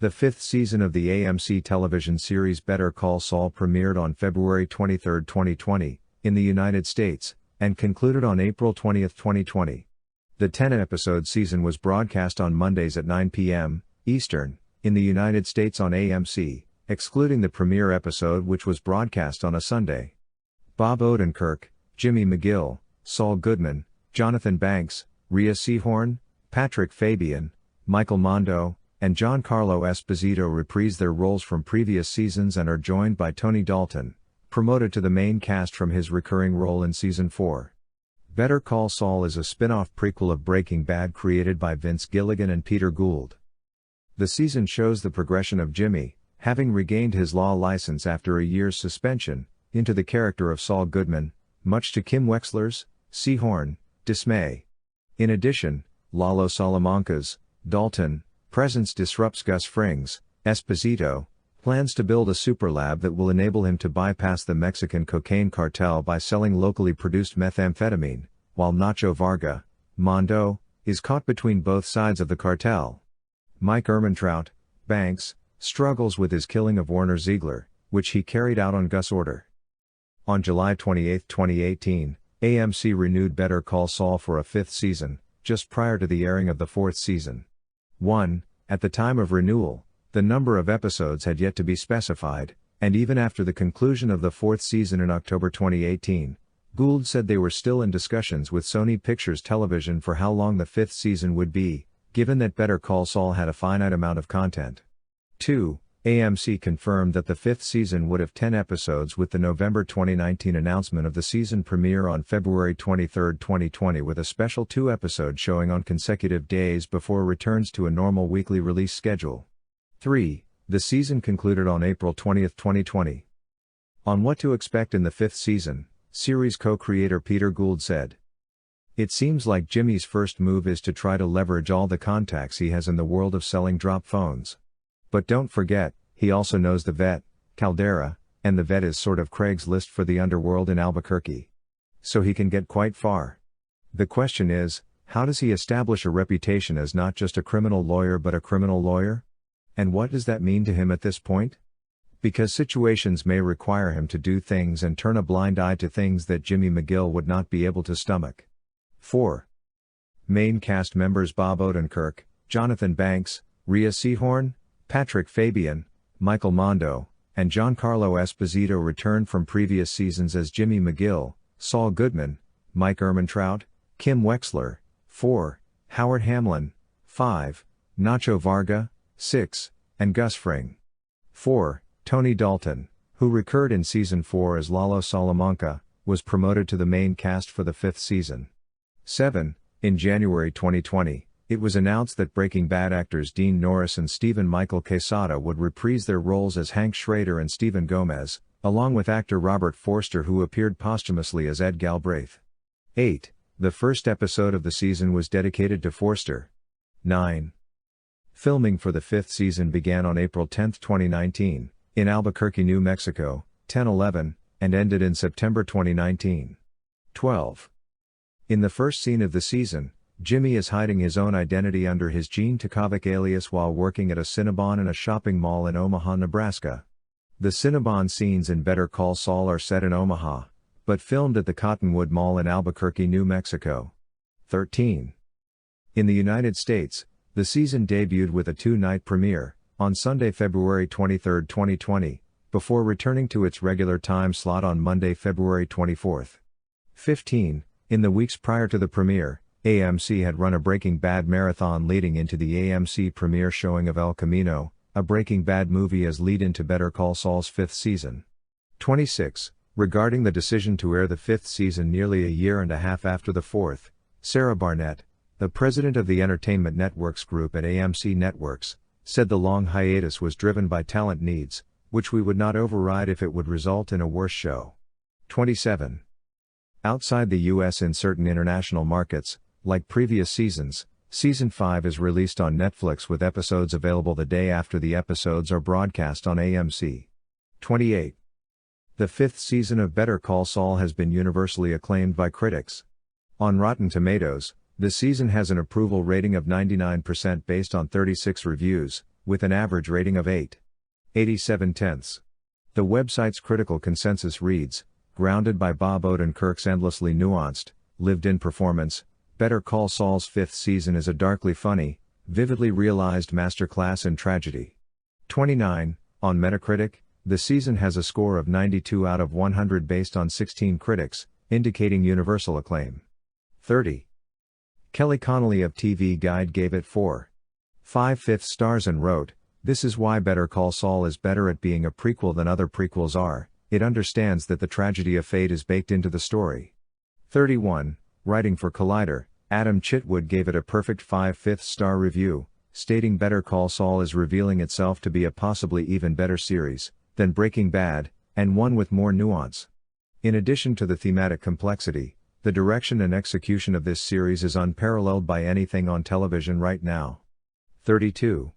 The fifth season of the AMC television series Better Call Saul premiered on February 23, 2020, in the United States, and concluded on April 20, 2020. The 10-episode season was broadcast on Mondays at 9 p.m. Eastern, in the United States on AMC, excluding the premiere episode which was broadcast on a Sunday. Bob Odenkirk, Jimmy McGill, Saul Goodman, Jonathan Banks, Rhea Seehorn, Patrick Fabian, Michael Mando, and Giancarlo Esposito reprise their roles from previous seasons and are joined by Tony Dalton, promoted to the main cast from his recurring role in Season 4. Better Call Saul is a spin-off prequel of Breaking Bad created by Vince Gilligan and Peter Gould. The season shows the progression of Jimmy, having regained his law license after a year's suspension, into the character of Saul Goodman, much to Kim Wexler's, Seehorn, dismay. In addition, Lalo Salamanca's, Dalton, presence disrupts Gus Fring's, Esposito, plans to build a super lab that will enable him to bypass the Mexican cocaine cartel by selling locally produced methamphetamine, while Nacho Varga, Mando, is caught between both sides of the cartel. Mike Ehrmantraut, Banks, struggles with his killing of Warner Ziegler, which he carried out on Gus' order. On July 28, 2018, AMC renewed Better Call Saul for a fifth season, just prior to the airing of the fourth season. At the time of renewal, the number of episodes had yet to be specified, and even after the conclusion of the fourth season in October 2018, Gould said they were still in discussions with Sony Pictures Television for how long the fifth season would be, given that Better Call Saul had a finite amount of content. 2. AMC confirmed that the fifth season would have 10 episodes with the November 2019 announcement of the season premiere on February 23, 2020 with a special 2-episode showing on consecutive days before it returns to a normal weekly release schedule. 3. The season concluded on April 20, 2020. On what to expect in the fifth season, series co-creator Peter Gould said, "It seems like Jimmy's first move is to try to leverage all the contacts he has in the world of selling drop phones. But don't forget, he also knows the vet, Caldera, and the vet is sort of Craigslist for the underworld in Albuquerque. So he can get quite far. The question is, how does he establish a reputation as not just a criminal lawyer but a criminal lawyer? And what does that mean to him at this point? Because situations may require him to do things and turn a blind eye to things that Jimmy McGill would not be able to stomach." 4. Main cast members Bob Odenkirk, Jonathan Banks, Rhea Seehorn, Patrick Fabian, Michael Mando, and Giancarlo Esposito returned from previous seasons as Jimmy McGill, Saul Goodman, Mike Ehrmantraut, Kim Wexler, 4, Howard Hamlin, 5, Nacho Varga, 6, and Gus Fring. 4. Tony Dalton, who recurred in Season 4 as Lalo Salamanca, was promoted to the main cast for the fifth season. 7. In January 2020, it was announced that Breaking Bad actors Dean Norris and Stephen Michael Quesada would reprise their roles as Hank Schrader and Stephen Gomez, along with actor Robert Forster who appeared posthumously as Ed Galbraith. 8. The first episode of the season was dedicated to Forster. 9. Filming for the fifth season began on April 10, 2019, in Albuquerque, New Mexico, 10/11, and ended in September 2019. 12. In the first scene of the season, Jimmy is hiding his own identity under his Gene Takovic alias while working at a Cinnabon in a shopping mall in Omaha, Nebraska. The Cinnabon scenes in Better Call Saul are set in Omaha, but filmed at the Cottonwood Mall in Albuquerque, New Mexico. 13. In the United States, the season debuted with a 2-night premiere, on Sunday, February 23, 2020, before returning to its regular time slot on Monday, February 24. 15. In the weeks prior to the premiere, AMC had run a Breaking Bad marathon leading into the AMC premiere showing of El Camino, a Breaking Bad movie as lead into Better Call Saul's fifth season. 26. Regarding the decision to air the fifth season nearly a year and a half after the fourth, Sarah Barnett, the president of the Entertainment Networks Group at AMC Networks, said the long hiatus was driven by talent needs, which we would not override if it would result in a worse show. 27. Outside the US in certain international markets, like previous seasons, Season 5 is released on Netflix with episodes available the day after the episodes are broadcast on AMC. 28. The fifth season of Better Call Saul has been universally acclaimed by critics. On Rotten Tomatoes, the season has an approval rating of 99% based on 36 reviews, with an average rating of 8.87. The website's critical consensus reads, grounded by Bob Odenkirk's endlessly nuanced, lived-in performance, Better Call Saul's fifth season is a darkly funny, vividly realized masterclass in tragedy. 29, on Metacritic, the season has a score of 92 out of 100 based on 16 critics, indicating universal acclaim. 30. Kelly Connolly of TV Guide gave it 4.5 stars and wrote, "This is why Better Call Saul is better at being a prequel than other prequels are, it understands that the tragedy of fate is baked into the story." 31. Writing for Collider, Adam Chitwood gave it a perfect 5/5 star review, stating Better Call Saul is revealing itself to be a possibly even better series than Breaking Bad, and one with more nuance. In addition to the thematic complexity, the direction and execution of this series is unparalleled by anything on television right now. 32.